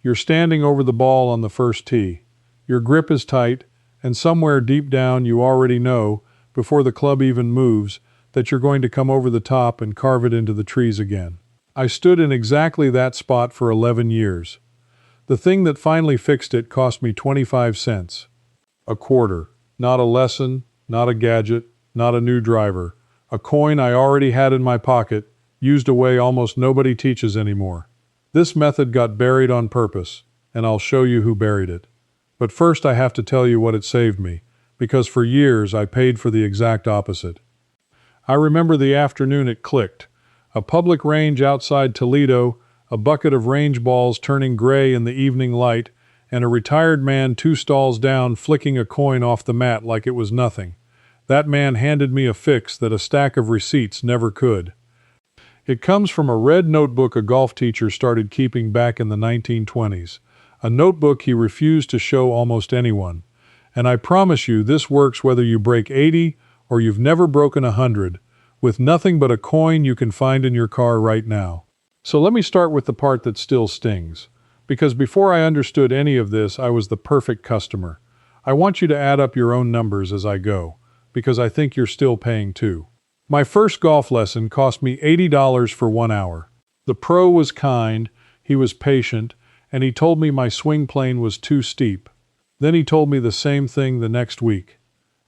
You're standing over the ball on the first tee. Your grip is tight, and somewhere deep down you already know, before the club even moves, that you're going to come over the top and carve it into the trees again. I stood in exactly that spot for 11 years. The thing that finally fixed it cost me 25 cents. A quarter. Not a lesson, not a gadget, not a new driver. A coin I already had in my pocket, used a way almost nobody teaches anymore. This method got buried on purpose, and I'll show you who buried it. But first I have to tell you what it saved me, because for years I paid for the exact opposite. I remember the afternoon it clicked. A public range outside Toledo, a bucket of range balls turning gray in the evening light, and a retired man 2 stalls down flicking a coin off the mat like it was nothing. That man handed me a fix that a stack of receipts never could. It comes from a red notebook a golf teacher started keeping back in the 1920s, a notebook he refused to show almost anyone. And I promise you this works whether you break 80 or you've never broken 100, with nothing but a coin you can find in your car right now. So let me start with the part that still stings. Because before I understood any of this, I was the perfect customer. I want you to add up your own numbers as I go, because I think you're still paying too. My first golf lesson cost me $80 for 1 hour. The pro was kind, he was patient, and he told me my swing plane was too steep. Then he told me the same thing the next week,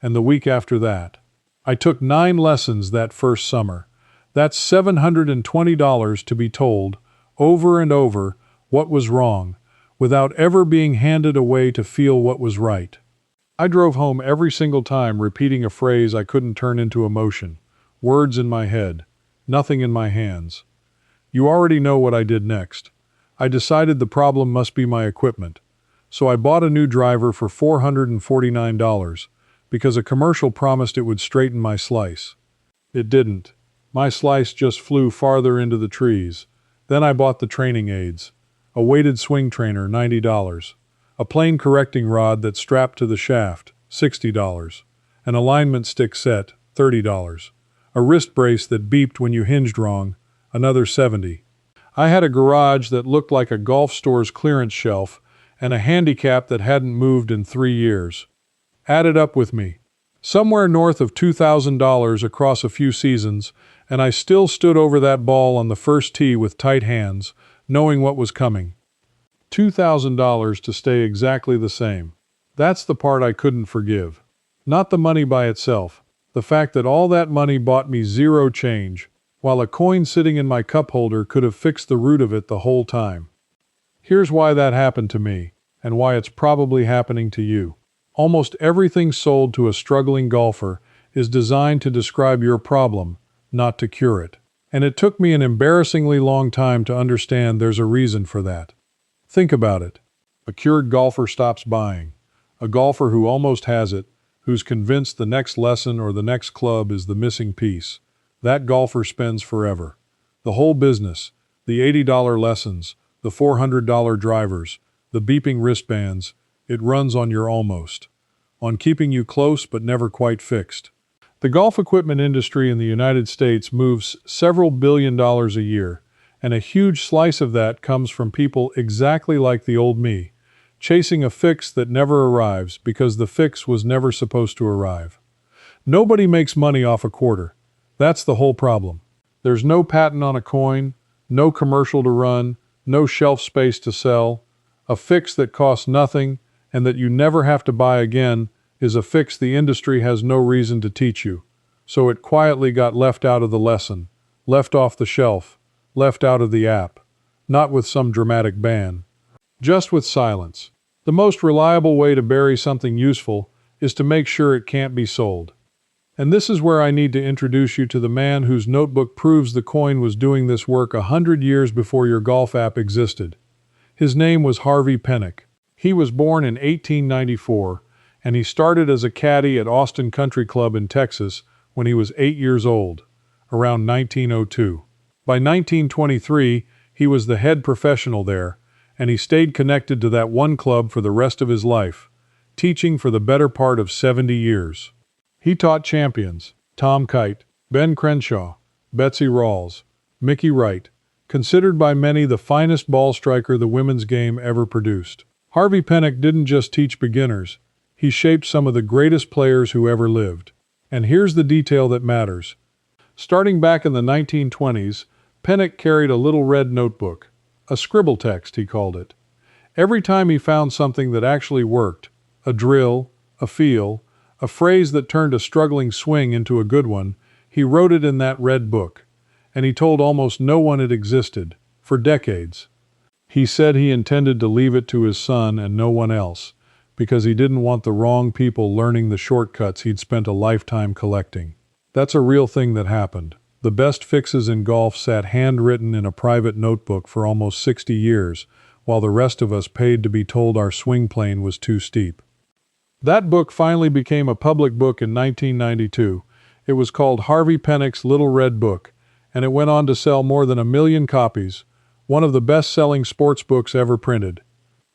and the week after that. I took 9 lessons that first summer. That's $720 to be told, over and over, what was wrong, without ever being handed a way to feel what was right. I drove home every single time repeating a phrase I couldn't turn into emotion, words in my head, nothing in my hands. You already know what I did next. I decided the problem must be my equipment. So I bought a new driver for $449, because a commercial promised it would straighten my slice. It didn't. My slice just flew farther into the trees. Then I bought the training aids. A weighted swing trainer, $90. A plane correcting rod that strapped to the shaft, $60. An alignment stick set, $30. A wrist brace that beeped when you hinged wrong, another $70. I had a garage that looked like a golf store's clearance shelf, and a handicap that hadn't moved in 3 years. Add it up with me. Somewhere north of $2,000 across a few seasons, and I still stood over that ball on the first tee with tight hands, knowing what was coming. $2,000 to stay exactly the same. That's the part I couldn't forgive. Not the money by itself. The fact that all that money bought me zero change, while a coin sitting in my cup holder could have fixed the root of it the whole time. Here's why that happened to me, and why it's probably happening to you. Almost everything sold to a struggling golfer is designed to describe your problem, not to cure it. And it took me an embarrassingly long time to understand there's a reason for that. Think about it. A cured golfer stops buying. A golfer who almost has it, who's convinced the next lesson or the next club is the missing piece. That golfer spends forever. The whole business, the $80 lessons, the $400 drivers, the beeping wristbands, it runs on your almost. On keeping you close but never quite fixed. The golf equipment industry in the United States moves several billion dollars a year, and a huge slice of that comes from people exactly like the old me, chasing a fix that never arrives because the fix was never supposed to arrive. Nobody makes money off a quarter. That's the whole problem. There's no patent on a coin, no commercial to run, no shelf space to sell. A fix that costs nothing and that you never have to buy again is a fix the industry has no reason to teach you. So it quietly got left out of the lesson, left off the shelf, left out of the app. Not with some dramatic ban. Just with silence. The most reliable way to bury something useful is to make sure it can't be sold. And this is where I need to introduce you to the man whose notebook proves the coin was doing this work 100 years before your golf app existed. His name was Harvey Penick. He was born in 1894, and he started as a caddy at Austin Country Club in Texas when he was 8 years old, around 1902. By 1923, he was the head professional there, and he stayed connected to that one club for the rest of his life, teaching for the better part of 70 years. He taught champions, Tom Kite, Ben Crenshaw, Betsy Rawls, Mickey Wright, considered by many the finest ball striker the women's game ever produced. Harvey Penick didn't just teach beginners, he shaped some of the greatest players who ever lived. And here's the detail that matters. Starting back in the 1920s, Penick carried a little red notebook, a scribble text he called it. Every time he found something that actually worked, a drill, a feel, a phrase that turned a struggling swing into a good one, he wrote it in that red book. And he told almost no one it existed, for decades. He said he intended to leave it to his son and no one else, because he didn't want the wrong people learning the shortcuts he'd spent a lifetime collecting. That's a real thing that happened. The best fixes in golf sat handwritten in a private notebook for almost 60 years, while the rest of us paid to be told our swing plane was too steep. That book finally became a public book in 1992. It was called Harvey Penick's Little Red Book, and it went on to sell more than 1 million copies, one of the best-selling sports books ever printed.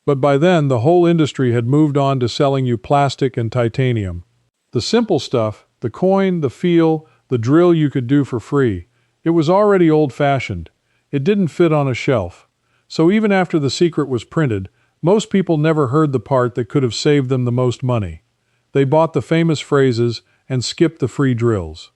But by then, the whole industry had moved on to selling you plastic and titanium. The simple stuff, the coin, the feel, the drill you could do for free, it was already old-fashioned. It didn't fit on a shelf. So even after The Secret was printed, most people never heard the part that could have saved them the most money. They bought the famous phrases and skipped the free drills.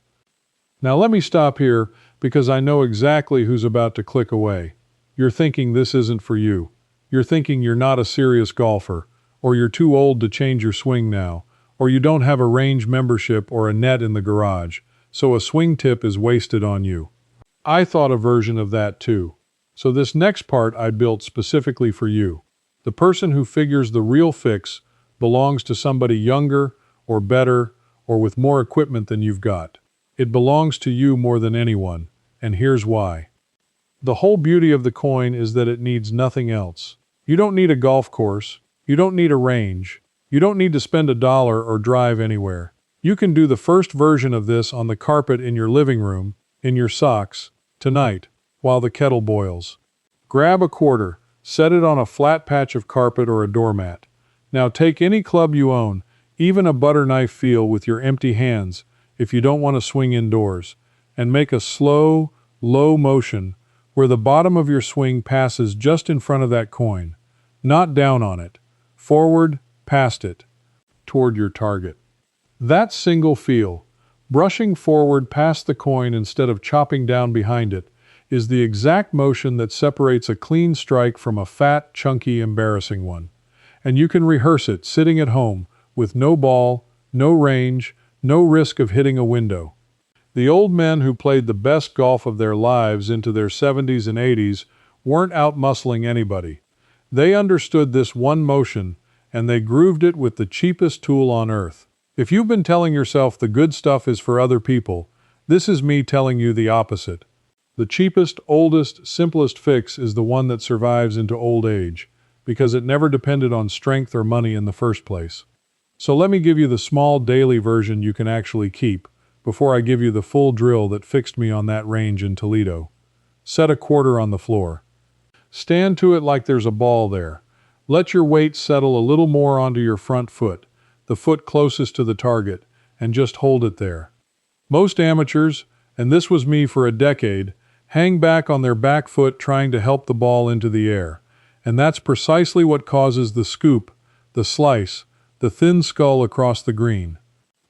Now let me stop here because I know exactly who's about to click away. You're thinking this isn't for you. You're thinking you're not a serious golfer, or you're too old to change your swing now, or you don't have a range membership or a net in the garage, so a swing tip is wasted on you. I thought a version of that too. So this next part I built specifically for you. The person who figures the real fix belongs to somebody younger, or better, or with more equipment than you've got. It belongs to you more than anyone, and here's why. The whole beauty of the coin is that it needs nothing else. You don't need a golf course. You don't need a range. You don't need to spend $1 or drive anywhere. You can do the first version of this on the carpet in your living room, in your socks, tonight, while the kettle boils. Grab a quarter, set it on a flat patch of carpet or a doormat. Now take any club you own, even a butter knife feel with your empty hands if you don't want to swing indoors, and make a slow, low motion where the bottom of your swing passes just in front of that coin, not down on it, forward, past it, toward your target. That single feel, brushing forward past the coin instead of chopping down behind it, is the exact motion that separates a clean strike from a fat, chunky, embarrassing one. And you can rehearse it sitting at home, with no ball, no range, no risk of hitting a window. The old men who played the best golf of their lives into their 70s and 80s weren't out-muscling anybody. They understood this one motion, and they grooved it with the cheapest tool on earth. If you've been telling yourself the good stuff is for other people, this is me telling you the opposite. The cheapest, oldest, simplest fix is the one that survives into old age, because it never depended on strength or money in the first place. So let me give you the small daily version you can actually keep, before I give you the full drill that fixed me on that range in Toledo. Set a quarter on the floor. Stand to it like there's a ball there. Let your weight settle a little more onto your front foot, the foot closest to the target, and just hold it there. Most amateurs, and this was me for a decade, hang back on their back foot trying to help the ball into the air. And that's precisely what causes the scoop, the slice, the thin skull across the green.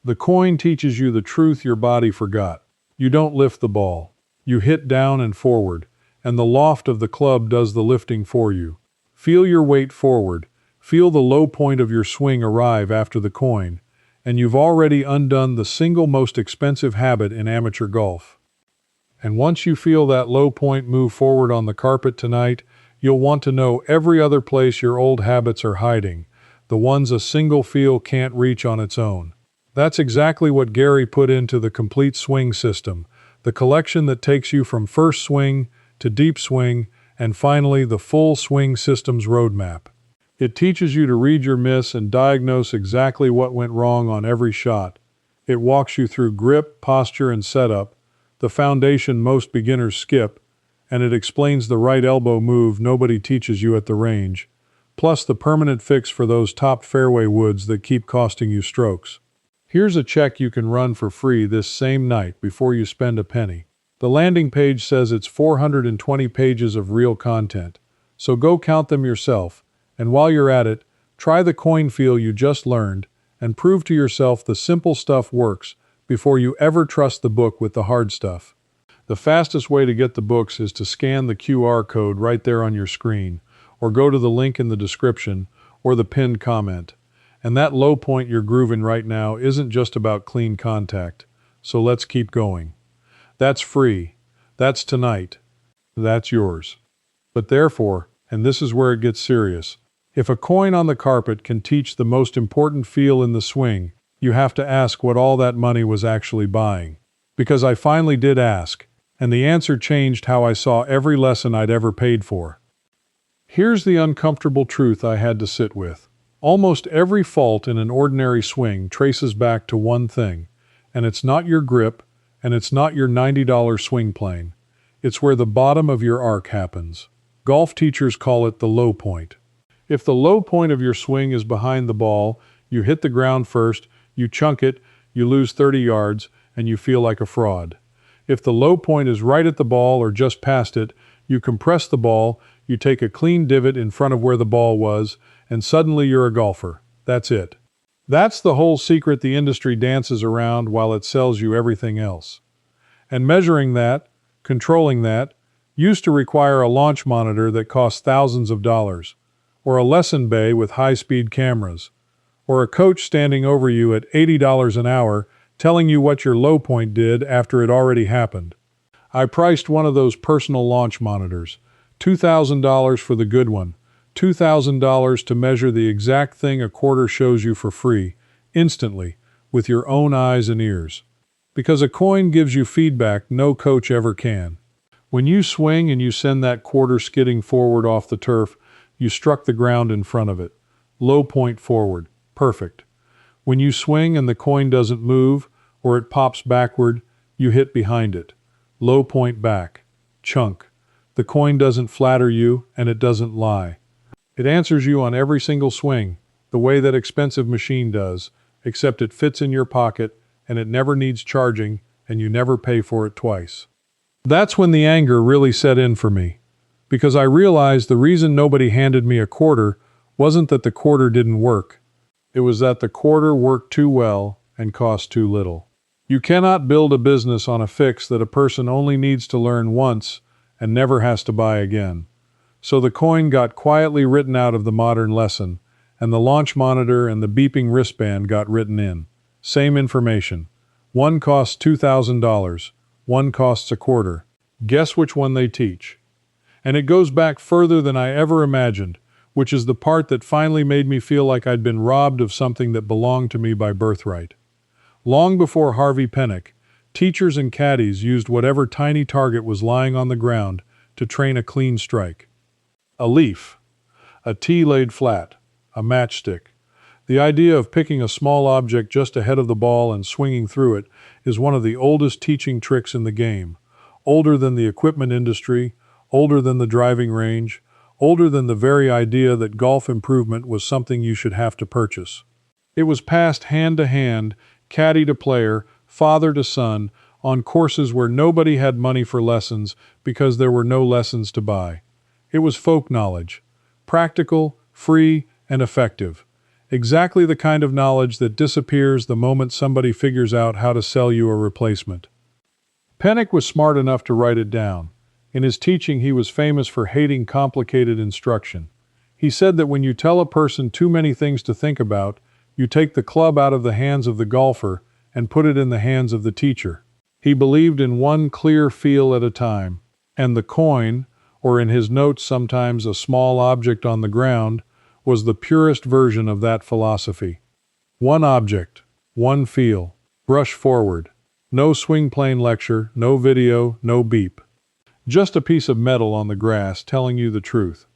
The coin teaches you the truth your body forgot. You don't lift the ball. You hit down and forward, and the loft of the club does the lifting for you. Feel your weight forward. Feel the low point of your swing arrive after the coin, and you've already undone the single most expensive habit in amateur golf. And once you feel that low point move forward on the carpet tonight, you'll want to know every other place your old habits are hiding, the ones a single feel can't reach on its own. That's exactly what Gary put into the complete swing system, the collection that takes you from first swing to deep swing, and finally the full swing system's roadmap. It teaches you to read your miss and diagnose exactly what went wrong on every shot. It walks you through grip, posture, and setup, the foundation most beginners skip, and it explains the right elbow move nobody teaches you at the range, plus the permanent fix for those top fairway woods that keep costing you strokes. Here's a check you can run for free this same night before you spend a penny. The landing page says it's 420 pages of real content. So go count them yourself, and while you're at it, try the coin feel you just learned and prove to yourself the simple stuff works before you ever trust the book with the hard stuff. The fastest way to get the books is to scan the QR code right there on your screen, or go to the link in the description or the pinned comment. And that low point you're grooving right now isn't just about clean contact, so let's keep going. That's free. That's tonight. That's yours. But therefore, and this is where it gets serious, if a coin on the carpet can teach the most important feel in the swing, you have to ask what all that money was actually buying. Because I finally did ask, and the answer changed how I saw every lesson I'd ever paid for. Here's the uncomfortable truth I had to sit with. Almost every fault in an ordinary swing traces back to one thing, and it's not your grip, and it's not your $90 swing plane. It's where the bottom of your arc happens. Golf teachers call it the low point. If the low point of your swing is behind the ball, you hit the ground first, you chunk it, you lose 30 yards, and you feel like a fraud. If the low point is right at the ball or just past it, you compress the ball, you take a clean divot in front of where the ball was, and suddenly you're a golfer. That's it. That's the whole secret the industry dances around while it sells you everything else. And measuring that, controlling that, used to require a launch monitor that cost thousands of dollars, or a lesson bay with high-speed cameras, or a coach standing over you at $80 an hour telling you what your low point did after it already happened. I priced one of those personal launch monitors, $2,000 for the good one, $2,000 to measure the exact thing a quarter shows you for free, instantly, with your own eyes and ears. Because a coin gives you feedback no coach ever can. When you swing and you send that quarter skidding forward off the turf, you struck the ground in front of it. Low point forward. Perfect. When you swing and the coin doesn't move, or it pops backward, you hit behind it. Low point back. Chunk. The coin doesn't flatter you, and it doesn't lie. It answers you on every single swing, the way that expensive machine does, except it fits in your pocket, and it never needs charging, and you never pay for it twice. That's when the anger really set in for me, because I realized the reason nobody handed me a quarter wasn't that the quarter didn't work. It was that the quarter worked too well and cost too little. You cannot build a business on a fix that a person only needs to learn once and never has to buy again. So the coin got quietly written out of the modern lesson, and the launch monitor and the beeping wristband got written in. Same information. One costs $2,000. One costs a quarter. Guess which one they teach? And it goes back further than I ever imagined, which is the part that finally made me feel like I'd been robbed of something that belonged to me by birthright. Long before Harvey Penick, teachers and caddies used whatever tiny target was lying on the ground to train a clean strike. A leaf, a tee laid flat, a matchstick. The idea of picking a small object just ahead of the ball and swinging through it is one of the oldest teaching tricks in the game. Older than the equipment industry, older than the driving range, older than the very idea that golf improvement was something you should have to purchase. It was passed hand to hand, caddy to player, father to son, on courses where nobody had money for lessons because there were no lessons to buy. It was folk knowledge, practical, free, and effective. Exactly the kind of knowledge that disappears the moment somebody figures out how to sell you a replacement. Penick was smart enough to write it down. In his teaching, he was famous for hating complicated instruction. He said that when you tell a person too many things to think about, you take the club out of the hands of the golfer and put it in the hands of the teacher. He believed in one clear feel at a time, and the coin, or in his notes sometimes a small object on the ground, was the purest version of that philosophy. One object, one feel, brush forward. No swing plane lecture, no video, no beep. Just a piece of metal on the grass telling you the truth.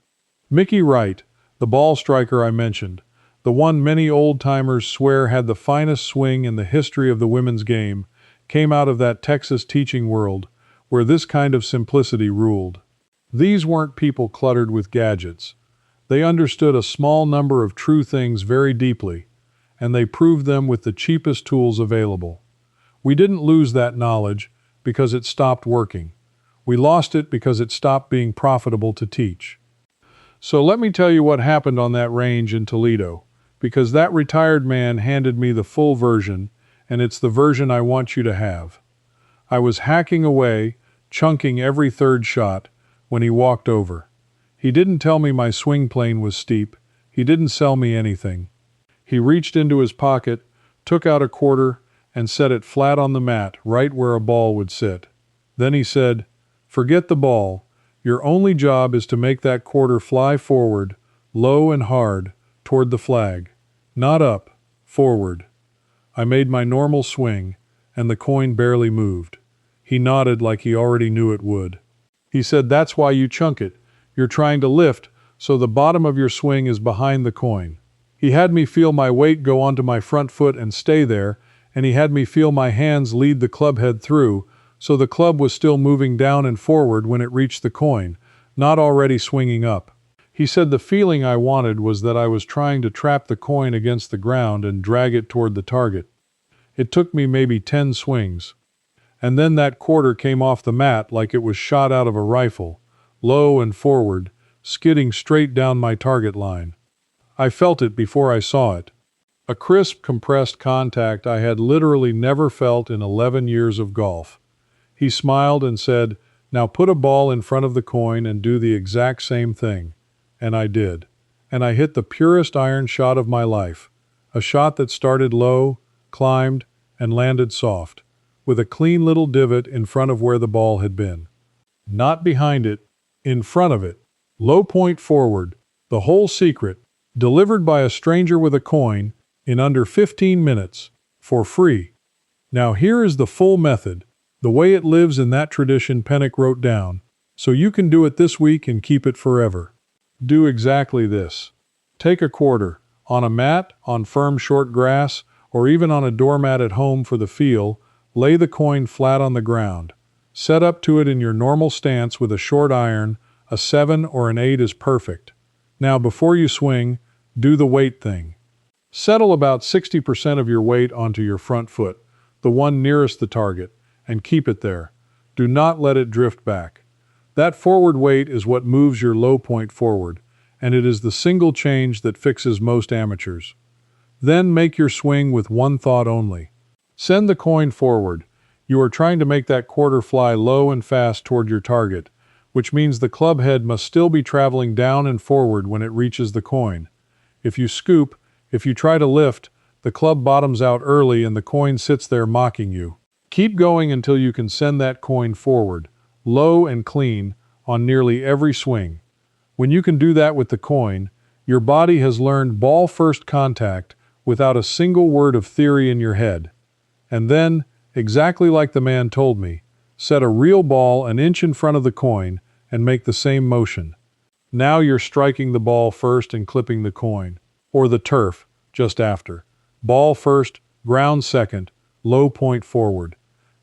Mickey Wright, the ball striker I mentioned, the one many old-timers swear had the finest swing in the history of the women's game, came out of that Texas teaching world where this kind of simplicity ruled. These weren't people cluttered with gadgets. They understood a small number of true things very deeply, and they proved them with the cheapest tools available. We didn't lose that knowledge because it stopped working. We lost it because it stopped being profitable to teach. So let me tell you what happened on that range in Toledo, because that retired man handed me the full version, and it's the version I want you to have. I was hacking away, chunking every third shot, when he walked over. He didn't tell me my swing plane was steep. He didn't sell me anything. He reached into his pocket, took out a quarter, and set it flat on the mat, right where a ball would sit. Then he said, "Forget the ball. Your only job is to make that quarter fly forward, low and hard, toward the flag. Not up, forward." I made my normal swing, and the coin barely moved. He nodded like he already knew it would. He said, "That's why you chunk it. You're trying to lift, so the bottom of your swing is behind the coin." He had me feel my weight go onto my front foot and stay there, and he had me feel my hands lead the club head through, so the club was still moving down and forward when it reached the coin, not already swinging up. He said the feeling I wanted was that I was trying to trap the coin against the ground and drag it toward the target. It took me maybe 10 swings. And then that quarter came off the mat like it was shot out of a rifle, low and forward, skidding straight down my target line. I felt it before I saw it. A crisp, compressed contact I had literally never felt in 11 years of golf. He smiled and said, "Now put a ball in front of the coin and do the exact same thing." And I did. And I hit the purest iron shot of my life. A shot that started low, climbed, and landed soft, with a clean little divot in front of where the ball had been. Not behind it, in front of it. Low point forward. The whole secret. Delivered by a stranger with a coin, in under 15 minutes, for free. Now here is the full method, the way it lives in that tradition Penick wrote down, so you can do it this week and keep it forever. Do exactly this. Take a quarter, on a mat, on firm short grass, or even on a doormat at home for the feel, lay the coin flat on the ground. Set up to it in your normal stance with a short iron, a 7 or an 8 is perfect. Now before you swing, do the weight thing. Settle about 60% of your weight onto your front foot, the one nearest the target, and keep it there. Do not let it drift back. That forward weight is what moves your low point forward, and it is the single change that fixes most amateurs. Then make your swing with one thought only. Send the coin forward. You are trying to make that quarter fly low and fast toward your target, which means the club head must still be traveling down and forward when it reaches the coin. If you scoop, if you try to lift, the club bottoms out early and the coin sits there mocking you. Keep going until you can send that coin forward, low and clean, on nearly every swing. When you can do that with the coin, your body has learned ball-first contact without a single word of theory in your head. And then, exactly like the man told me, set a real ball an inch in front of the coin and make the same motion. Now you're striking the ball first and clipping the coin, or the turf, just after. Ball first, ground second, low point forward.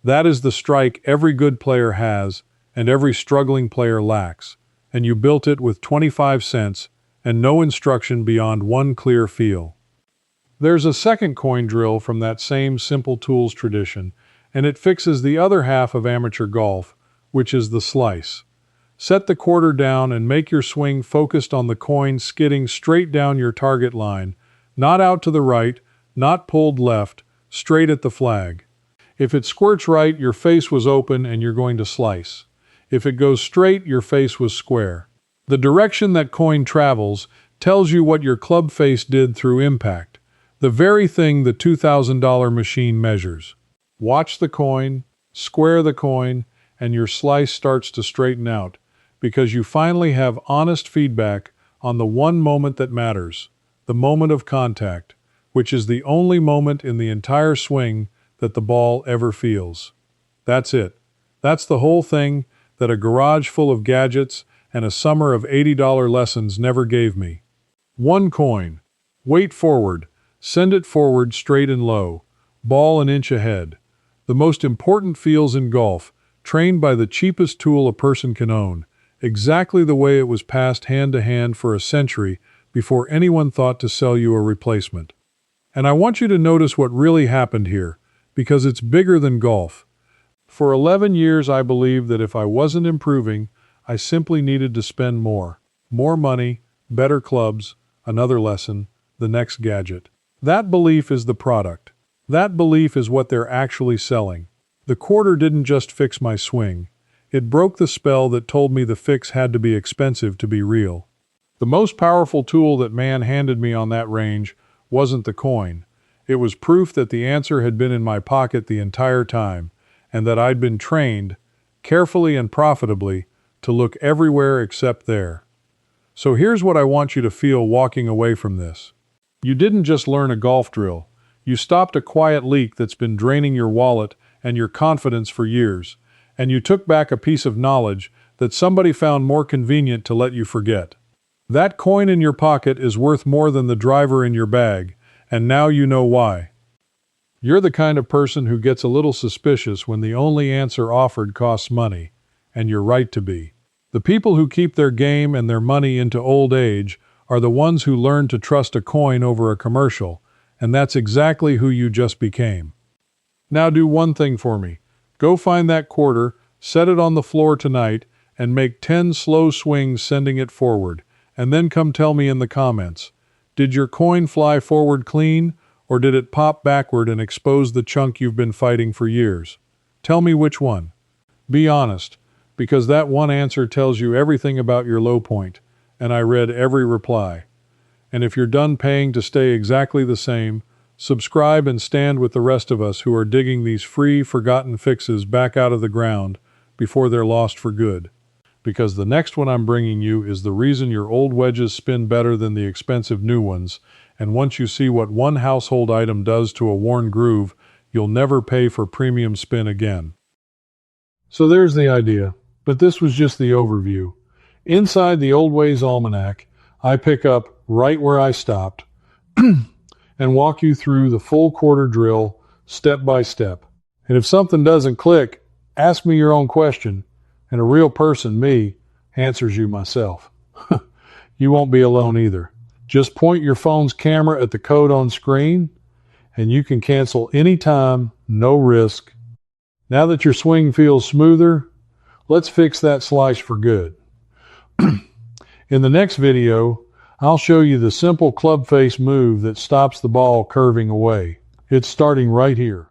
That is the strike every good player has and every struggling player lacks, and you built it with 25 cents and no instruction beyond one clear feel. There's a second coin drill from that same simple tools tradition, and it fixes the other half of amateur golf, which is the slice. Set the quarter down and make your swing focused on the coin skidding straight down your target line, not out to the right, not pulled left, straight at the flag. If it squirts right, your face was open and you're going to slice. If it goes straight, your face was square. The direction that coin travels tells you what your club face did through impact, the very thing the $2,000 machine measures. Watch the coin, square the coin, and your slice starts to straighten out, because you finally have honest feedback on the one moment that matters, the moment of contact, which is the only moment in the entire swing that the ball ever feels. That's it. That's the whole thing that a garage full of gadgets and a summer of $80 lessons never gave me. One coin. Weight forward. Send it forward straight and low. Ball an inch ahead. The most important feels in golf, trained by the cheapest tool a person can own, exactly the way it was passed hand to hand for a century before anyone thought to sell you a replacement. And I want you to notice what really happened here, because it's bigger than golf. For 11 years, I believed that if I wasn't improving, I simply needed to spend more. More money, better clubs, another lesson, the next gadget. That belief is the product. That belief is what they're actually selling. The quarter didn't just fix my swing. It broke the spell that told me the fix had to be expensive to be real. The most powerful tool that man handed me on that range wasn't the coin. It was proof that the answer had been in my pocket the entire time, and that I'd been trained, carefully and profitably, to look everywhere except there. So here's what I want you to feel walking away from this. You didn't just learn a golf drill. You stopped a quiet leak that's been draining your wallet and your confidence for years, and you took back a piece of knowledge that somebody found more convenient to let you forget. That coin in your pocket is worth more than the driver in your bag, and now you know why. You're the kind of person who gets a little suspicious when the only answer offered costs money, and you're right to be. The people who keep their game and their money into old age are the ones who learn to trust a coin over a commercial, and that's exactly who you just became. Now do one thing for me. Go find that quarter, set it on the floor tonight, and make 10 slow swings sending it forward, and then come tell me in the comments. Did your coin fly forward clean, or did it pop backward and expose the chunk you've been fighting for years? Tell me which one. Be honest, because that one answer tells you everything about your low point, and I read every reply. And if you're done paying to stay exactly the same, subscribe and stand with the rest of us who are digging these free, forgotten fixes back out of the ground before they're lost for good. Because the next one I'm bringing you is the reason your old wedges spin better than the expensive new ones, and once you see what one household item does to a worn groove, you'll never pay for premium spin again. So there's the idea, but this was just the overview. Inside the Old Ways Almanac, I pick up right where I stopped and walk you through the full quarter drill, step by step. And if something doesn't click, ask me your own question, and a real person, me, answers you myself. You won't be alone either. Just point your phone's camera at the code on screen, and you can cancel anytime, no risk. Now that your swing feels smoother, let's fix that slice for good. In the next video, I'll show you the simple club face move that stops the ball curving away. It's starting right here.